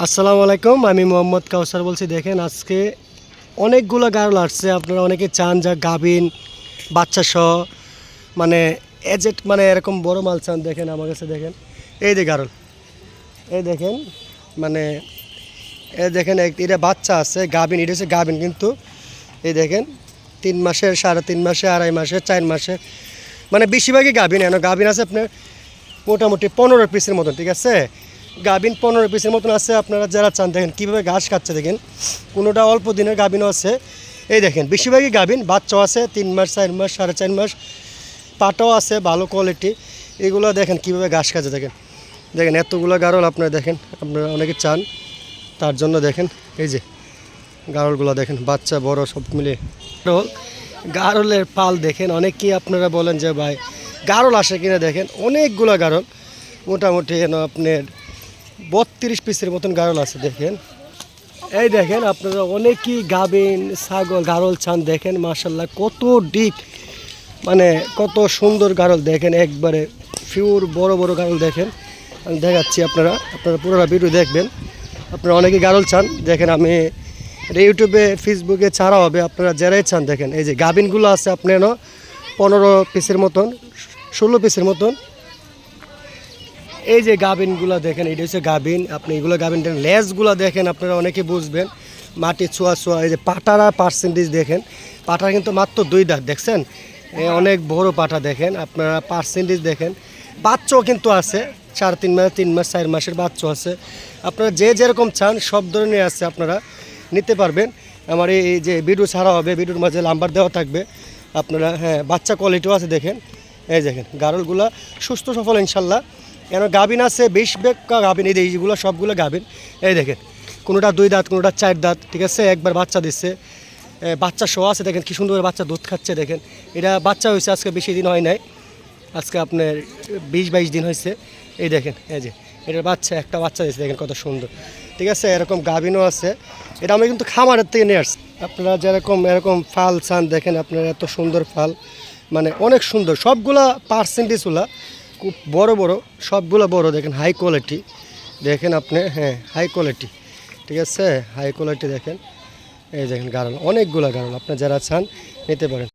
আসসালামু আলাইকুম, আমি মোহাম্মদ কাউসার বলছি। দেখেন আজকে অনেকগুলো গারল আসছে। আপনারা অনেকে চান যা গাভিন বাচ্চা সহ মানে এজেট মানে এরকম বড় মাল চান। দেখেন আমার কাছে দেখেন এই যে গারল, এই দেখেন মানে এই দেখেন এটা বাচ্চা আছে গাভিন, এটা হচ্ছে গাভিন কিন্তু এই দেখেন 3 মাসের, 3.5 মাসে, 2.5 মাসে, 4 মাসে, মানে বেশিরভাগই গাভিন। গাভিন আছে আপনার মোটামুটি 15 পিসের মতন, ঠিক আছে। গাভিন 15 পিসের মতন আছে। আপনারা যারা চান দেখেন কীভাবে ঘাস খাচ্ছে, দেখেন কোনোটা অল্প দিনের গাভিনও আছে। এই দেখেন বেশিরভাগই গাভিন, বাচ্চাও আছে 3 মাস, 4 মাস, 4.5 মাস, পাটাও আছে ভালো কোয়ালিটি। এগুলো দেখেন কীভাবে ঘাস খাচ্ছে, দেখেন দেখেন এতগুলো গারল আপনারা দেখেন, আপনারা অনেকে চান তার জন্য দেখেন এই যে গারলগুলো দেখেন, বাচ্চা বড় সব মিলে গারলের পাল দেখেন। অনেকেই আপনারা বলেন যে ভাই গারল আসে কিনা, দেখেন অনেকগুলো গারল, মোটামুটি আপনার 32 পিসের মতন গারল আছে। দেখেন এই দেখেন আপনারা অনেকেই গাভিন ছাগল গারল চান। দেখেন মাশাল্লাহ কত ডিপ, মানে কত সুন্দর গারল দেখেন, একবারে ফিউর বড় বড় গারল দেখেন। আমি দেখাচ্ছি, আপনারা পুরো ভিডিও দেখবেন। আপনারা অনেকেই গারল চান। দেখেন আমি ইউটিউবে ফেসবুকে ছাড়া হবে, আপনারা যারাই চান দেখেন এই যে গাভিনগুলো আছে আপনার 15 পিসের মতন, 16 পিসের মতন। এই যে গাভিনগুলো দেখেন, এটা হচ্ছে গাভিন। আপনি এগুলো গাভিন দেখেন, লেজগুলো দেখেন, আপনারা অনেকে বুঝবেন মাটি ছোঁয়া ছোঁয়া। এই যে পাটারা পার্সেন্টেজ দেখেন, পাটা কিন্তু মাত্র 2 দাঁত, দেখছেন অনেক বড় পাটা। দেখেন আপনারা পার্সেন্টেজ দেখেন, বাচ্চাও কিন্তু আছে 3.5 মাস, 3 মাস, 4 মাসের বাচ্চা আছে। আপনারা যে যেরকম চান সব ধরনের আছে, আপনারা নিতে পারবেন। আমার এই যে ভিডিও ছাড়া হবে, ভিডিওর মাঝে নাম্বার দেওয়া থাকবে। আপনারা হ্যাঁ বাচ্চা কোয়ালিটিও আছে দেখেন। এই দেখেন গারলগুলা সুস্থ সফল ইনশাল্লাহ। কেন গাভিন আছে 20 বেকা গাভিন, এইগুলো সবগুলো গাভিন। এই দেখেন কোনোটা 2 দাঁত, কোনোটা 4 দাঁত, ঠিক আছে। একবার বাচ্চা দিচ্ছে, বাচ্চা সহ আছে। দেখেন কি সুন্দর বাচ্চা দুধ খাচ্ছে। দেখেন এটা বাচ্চা হয়েছে আজকে, বেশি দিন হয় নাই, আজকে আপনার 20-22 দিন হয়েছে। এই দেখেন এই যে এটার বাচ্চা, একটা বাচ্চা দিচ্ছে, দেখেন কত সুন্দর, ঠিক আছে। এরকম গাভিনও আছে। এটা আমি কিন্তু খামারের থেকে নিয়ে আসছি। আপনারা যেরকম এরকম ফাল চান দেখেন, আপনারা এত সুন্দর ফাল, মানে অনেক সুন্দর সবগুলা। পার্সেন্টেজগুলা খুব বড় বড়, সবগুলো বড়। দেখেন হাই কোয়ালিটি, দেখেন আপনি হ্যাঁ হাই কোয়ালিটি, ঠিক আছে, হাই কোয়ালিটি। দেখেন এই দেখেন গারল, অনেকগুলো গারল, আপনারা যারা চান নিতে পারেন।